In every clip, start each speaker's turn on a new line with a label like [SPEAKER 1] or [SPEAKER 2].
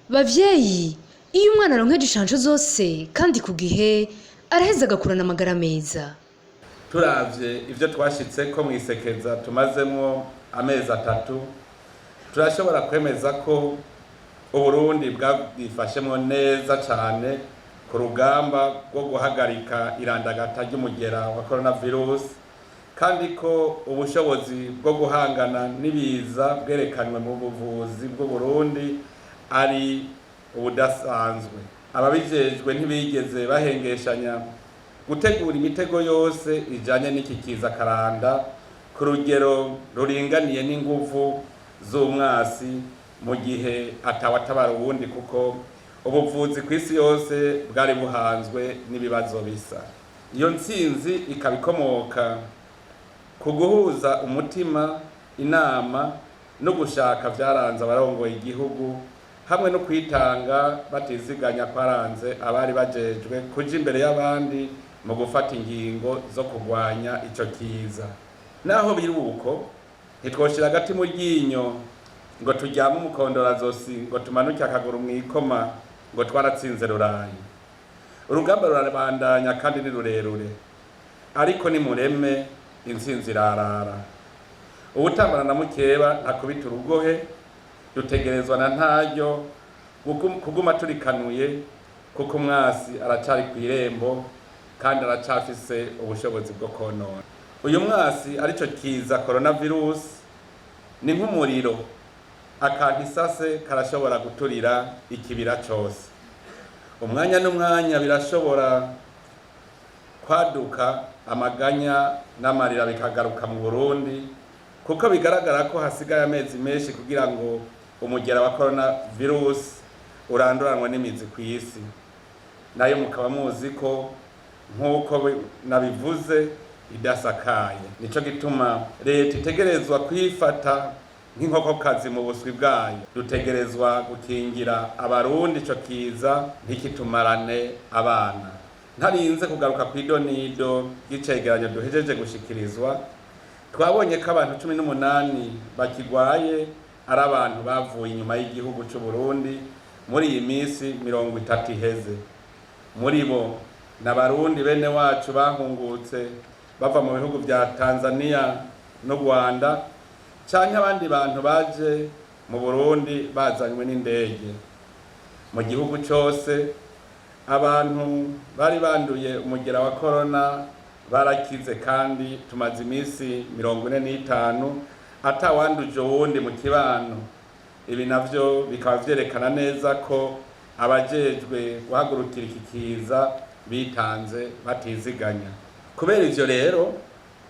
[SPEAKER 1] Bavyeyi, iyo umwana aronkeje inshansho zose kandi ku gihe araheza agakurana amagara meza.
[SPEAKER 2] Turavye ivyo twashitseko mwisekeza tumazemwo amezi 3 turashobora kwemeza ko Uburundi bwifashemwo neza cane ku rugamba rwo guhagarika irandagata ry'umugera wa coronavirus, kandi ko ubushobozi bwo guhangana n'ibiza bwerekanywe mu buvuzi bw'Uburundi ari ubudasanzwe. Ababijejwe ntibigeze bahengeshanya gutegura imitego yose ijanye n'iki kiza karanda ku rugero ruringaniye n'inguvu z'umwasi mu gihe atawatabara uwundi, kuko ubuvuzi kw'isi yose bwari buhanzwe n'ibibazo bisa. Iyo ntsinzi ikaba ikomoka ku guhuza umutima, inama no gushaka vyaranze abarongoye igihugu, hamwe no kwitanga batiziganya kwaranze abari bajejwe kuja imbere y'abandi mu gufata ingingo zo kurwanya ico kiza. Naho biri uko, ntitwoshira agati mu ryinyo ngo turyame umukondorazosi ngo tumanuke akaguru mw'ikoma ngo twaratsinze rurayi. Urugamba rurabandanya kandi ni rurerure, ariko ni mureme intsinzi irarara. Ubutambana na mukeba ntakubita urugohe, dutegerezwa na ntaryo kuguma turikanuye, kuko umwasi aracari kw'irembo kandi aracafise ubushobozi bwo konona. Uyu mwasi arico kiza coronavirus ni nk'umuriro, akantu isase karashobora guturira ikibira cose. Umwanya n'umwanya birashobora kwaduka amaganya n'amarira bikagaruka mu Burundi, kuko bigaragara ko hasigaye amezi menshi kugira ngo umugera wa coronavirus uranduranwe n'imizi kw'isi. Nayo mukaba muzi ko nk'uko nabivuze idasakaye. Nico gituma leta itegerezwa kwifata nk'inkokokazi mu buswi bwayo. Dutegerezwa gukingira abarundi ico kiza ntikitumarane abana. Ntarinze kugaruka kw'idonido ry'icegeranyo duhejeje gushikirizwa, twabonye ko abantu 18 bakigwaye ari abantu bavuye inyuma y'igihugu c'u Burundi muri iyi minsi 30 iheze. Muri bo n'abarundi bene wacu bahungutse bava mu bihugu vya Tanzania no Rwanda, canke abandi bantu baje mu Burundi bazanywe n'indege. Mu gihugu cose abantu bari banduye umugera wa corona barakize, kandi tumaze imisi 45 atawanduje uwundi mu kibano. Ibi navyo bikaba vyerekana neza ko abajejwe guhagurukira iki kiza bitanze batiziganya. Kubera ivyo rero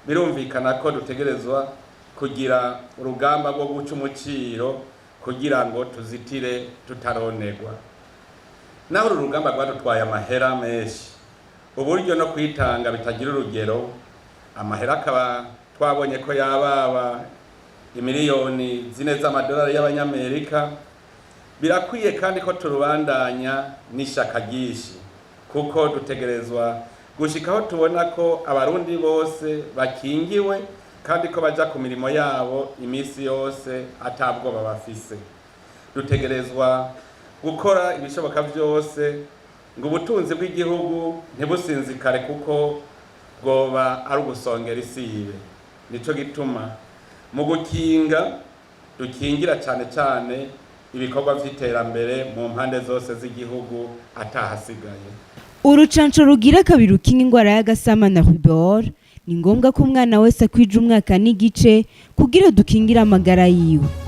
[SPEAKER 2] birumvikana ko dutegerezwa kugira urugamba rwo guca umuciro kugira ngo tuzitire tutaronegwa. Naho uru rugamba rwadutwaye amahera menshi, uburyo no kwitanga bitagira urugero. Amahera akaba twabonye ko yababa imiliyoni 4 z'amadolari y'abanyamerika. Birakwiye kandi ko turubandanya n'ishaka ryinshi, kuko dutegerezwa gushikaho tubona ko abarundi bose bakingiwe kandi ko baja ku mirimo yabo imisi yose atabwoba bafise. Dutegerezwa gukora ibishoboka vyose ngo ubutunzi bw'igihugu ntibusinzikare, kuko bwoba ari ugusongera isibe. Nico gituma mu gukinga dukingira cane cane ibikorwa vy'iterambere mu mpande zose z'igihugu atahasigaye.
[SPEAKER 3] Urucanco rugira kabiri rukinga ingwara y'agasama na rubor, ni ngombwa ko umwana wese akwije umwaka n'igice kugira dukingire amagara yiwe.